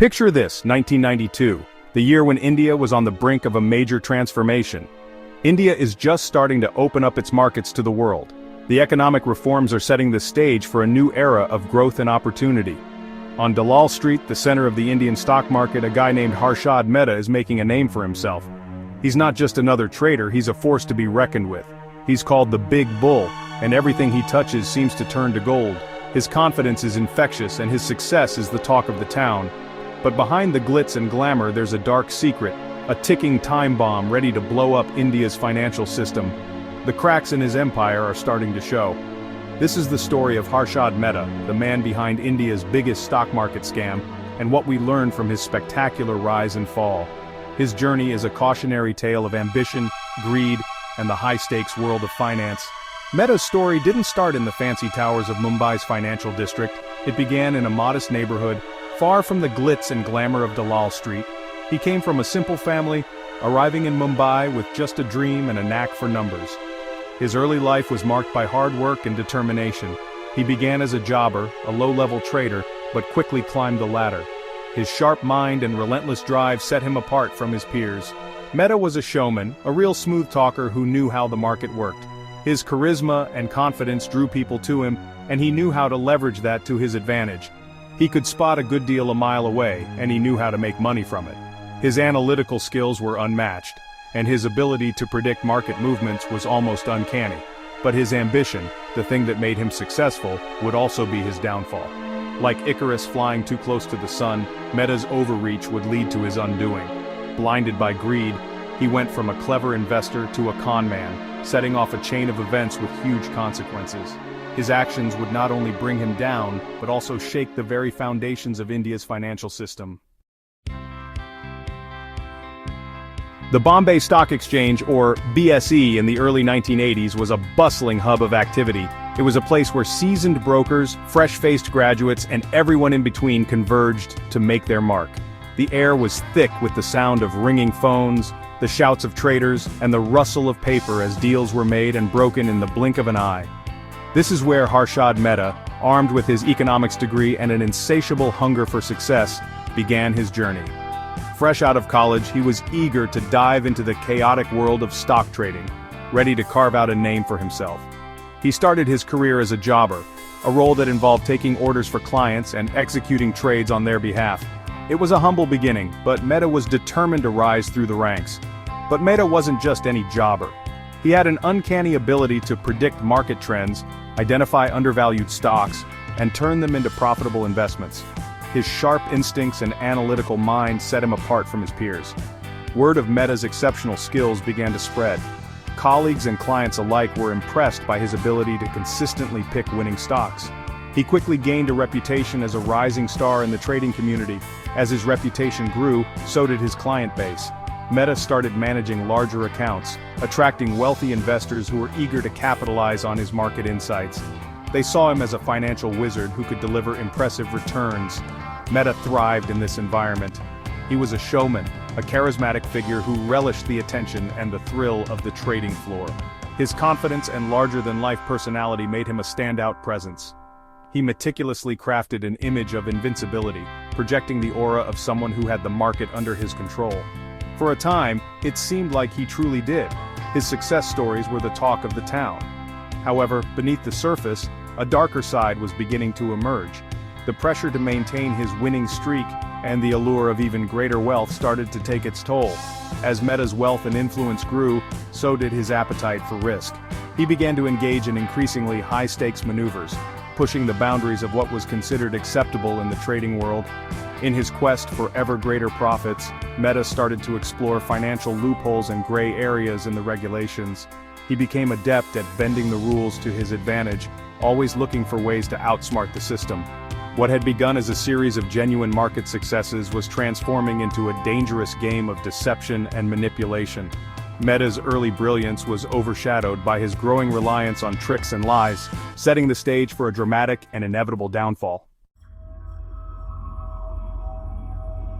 Picture this, 1992, the year when India was on the brink of a major transformation. India is just starting to open up its markets to the world. The economic reforms are setting the stage for a new era of growth and opportunity. On Dalal Street, the center of the Indian stock market, a guy named Harshad Mehta is making a name for himself. He's not just another trader, he's a force to be reckoned with. He's called the Big Bull, and everything he touches seems to turn to gold. His confidence is infectious and his success is the talk of the town. But behind the glitz and glamour there's a dark secret, a ticking time bomb ready to blow up India's financial system. The cracks in his empire are starting to show. This is the story of Harshad Mehta, the man behind India's biggest stock market scam, and what we learn from his spectacular rise and fall. His journey is a cautionary tale of ambition, greed, and the high-stakes world of finance. Mehta's story didn't start in the fancy towers of Mumbai's financial district. It began in a modest neighborhood, far from the glitz and glamour of Dalal Street. He came from a simple family, arriving in Mumbai with just a dream and a knack for numbers. His early life was marked by hard work and determination. He began as a jobber, a low-level trader, but quickly climbed the ladder. His sharp mind and relentless drive set him apart from his peers. Mehta was a showman, a real smooth talker who knew how the market worked. His charisma and confidence drew people to him, and he knew how to leverage that to his advantage. He could spot a good deal a mile away, and he knew how to make money from it. His analytical skills were unmatched, and his ability to predict market movements was almost uncanny. But his ambition, the thing that made him successful, would also be his downfall. Like Icarus flying too close to the sun, Mehta's overreach would lead to his undoing. Blinded by greed, he went from a clever investor to a con man, setting off a chain of events with huge consequences. His actions would not only bring him down, but also shake the very foundations of India's financial system. The Bombay Stock Exchange, or BSE, in the early 1980s was a bustling hub of activity. It was a place where seasoned brokers, fresh-faced graduates, and everyone in between converged to make their mark. The air was thick with the sound of ringing phones, the shouts of traders, and the rustle of paper as deals were made and broken in the blink of an eye. This is where Harshad Mehta, armed with his economics degree and an insatiable hunger for success, began his journey. Fresh out of college, he was eager to dive into the chaotic world of stock trading, ready to carve out a name for himself. He started his career as a jobber, a role that involved taking orders for clients and executing trades on their behalf. It was a humble beginning, but Mehta was determined to rise through the ranks. But Mehta wasn't just any jobber. He had an uncanny ability to predict market trends, identify undervalued stocks, and turn them into profitable investments. His sharp instincts and analytical mind set him apart from his peers. Word of Mehta's exceptional skills began to spread. Colleagues and clients alike were impressed by his ability to consistently pick winning stocks. He quickly gained a reputation as a rising star in the trading community. As his reputation grew, so did his client base. Mehta started managing larger accounts, attracting wealthy investors who were eager to capitalize on his market insights. They saw him as a financial wizard who could deliver impressive returns. Mehta thrived in this environment. He was a showman, a charismatic figure who relished the attention and the thrill of the trading floor. His confidence and larger-than-life personality made him a standout presence. He meticulously crafted an image of invincibility, projecting the aura of someone who had the market under his control. For a time, it seemed like he truly did. His success stories were the talk of the town. However, beneath the surface, a darker side was beginning to emerge. The pressure to maintain his winning streak and the allure of even greater wealth started to take its toll. As Mehta's wealth and influence grew, so did his appetite for risk. He began to engage in increasingly high-stakes maneuvers, pushing the boundaries of what was considered acceptable in the trading world. In his quest for ever greater profits, Mehta started to explore financial loopholes and gray areas in the regulations. He became adept at bending the rules to his advantage, always looking for ways to outsmart the system. What had begun as a series of genuine market successes was transforming into a dangerous game of deception and manipulation. Mehta's early brilliance was overshadowed by his growing reliance on tricks and lies, setting the stage for a dramatic and inevitable downfall.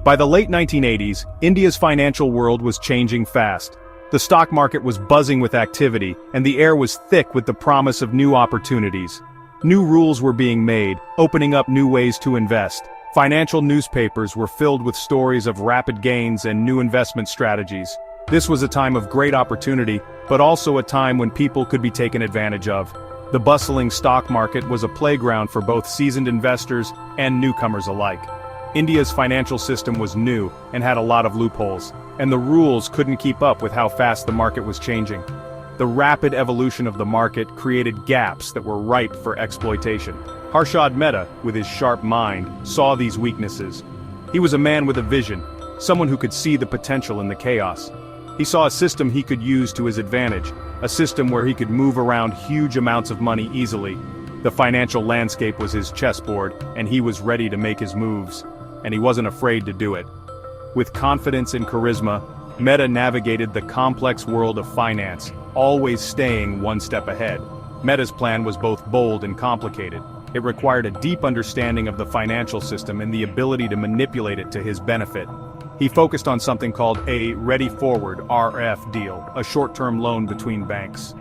By the late 1980s, India's financial world was changing fast. The stock market was buzzing with activity, and the air was thick with the promise of new opportunities. New rules were being made, opening up new ways to invest. Financial newspapers were filled with stories of rapid gains and new investment strategies. This was a time of great opportunity, but also a time when people could be taken advantage of. The bustling stock market was a playground for both seasoned investors and newcomers alike. India's financial system was new and had a lot of loopholes, and the rules couldn't keep up with how fast the market was changing. The rapid evolution of the market created gaps that were ripe for exploitation. Harshad Mehta, with his sharp mind, saw these weaknesses. He was a man with a vision, someone who could see the potential in the chaos. He saw a system he could use to his advantage, a system where he could move around huge amounts of money easily. The financial landscape was his chessboard, and he was ready to make his moves. And he wasn't afraid to do it. With confidence and charisma, Mehta navigated the complex world of finance, always staying one step ahead. Mehta's plan was both bold and complicated. It required a deep understanding of the financial system and the ability to manipulate it to his benefit. He focused on something called a Ready Forward (RF) deal, a short-term loan between banks.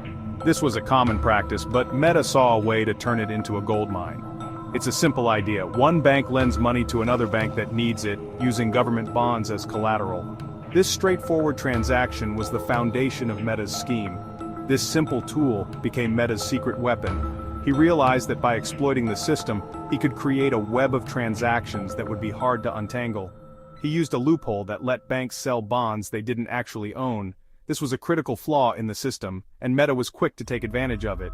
This was a common practice, but Mehta saw a way to turn it into a goldmine. It's a simple idea. One bank lends money to another bank that needs it, using government bonds as collateral. This straightforward transaction was the foundation of Mehta's scheme. This simple tool became Mehta's secret weapon. He realized that by exploiting the system, he could create a web of transactions that would be hard to untangle. He used a loophole that let banks sell bonds they didn't actually own. This was a critical flaw in the system, and Mehta was quick to take advantage of it.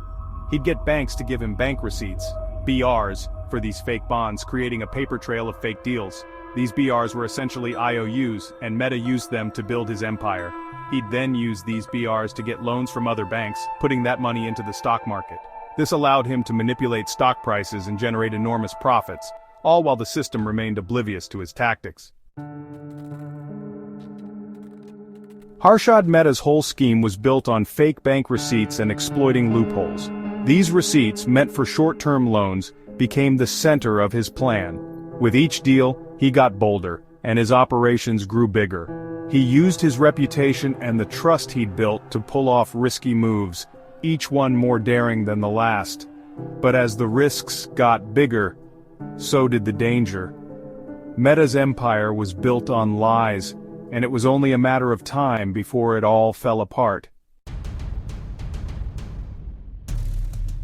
He'd get banks to give him bank receipts, BRs, for these fake bonds, creating a paper trail of fake deals. These BRs were essentially IOUs, and Mehta used them to build his empire. He'd then use these BRs to get loans from other banks, putting that money into the stock market. This allowed him to manipulate stock prices and generate enormous profits, all while the system remained oblivious to his tactics. Harshad Mehta's whole scheme was built on fake bank receipts and exploiting loopholes. These receipts, meant for short-term loans, became the center of his plan. With each deal, he got bolder, and his operations grew bigger. He used his reputation and the trust he'd built to pull off risky moves, each one more daring than the last. But as the risks got bigger, so did the danger. Mehta's empire was built on lies, and it was only a matter of time before it all fell apart.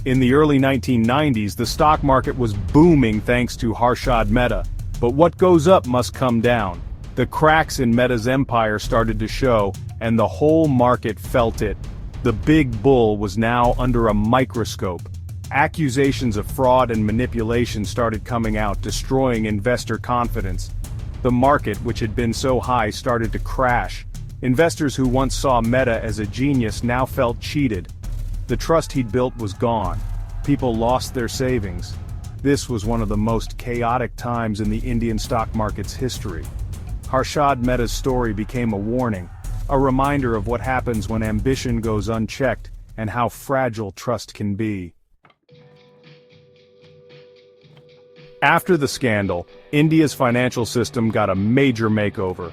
In the early 1990s, the stock market was booming thanks to Harshad Mehta. But what goes up must come down. The cracks in Mehta's empire started to show, and the whole market felt it. The big bull was now under a microscope. Accusations of fraud and manipulation started coming out, destroying investor confidence. The market, which had been so high, started to crash. Investors who once saw Mehta as a genius now felt cheated. The trust he'd built was gone. People lost their savings. This was one of the most chaotic times in the Indian stock market's history. Harshad Mehta's story became a warning, a reminder of what happens when ambition goes unchecked and how fragile trust can be. After the scandal, India's financial system got a major makeover.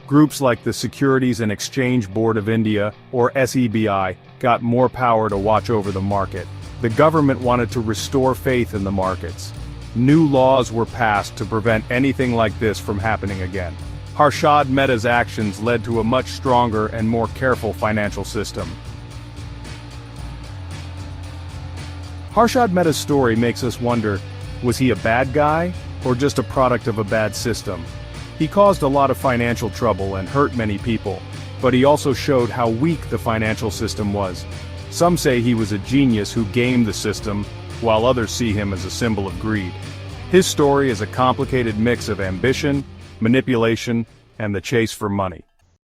Groups like the Securities and Exchange Board of India, or SEBI, got more power to watch over the market. The government wanted to restore faith in the markets. New laws were passed to prevent anything like this from happening again. Harshad Mehta's actions led to a much stronger and more careful financial system. Harshad Mehta's story makes us wonder, was he a bad guy, or just a product of a bad system? He caused a lot of financial trouble and hurt many people, but he also showed how weak the financial system was. Some say he was a genius who gamed the system, while others see him as a symbol of greed. His story is a complicated mix of ambition, manipulation, and the chase for money.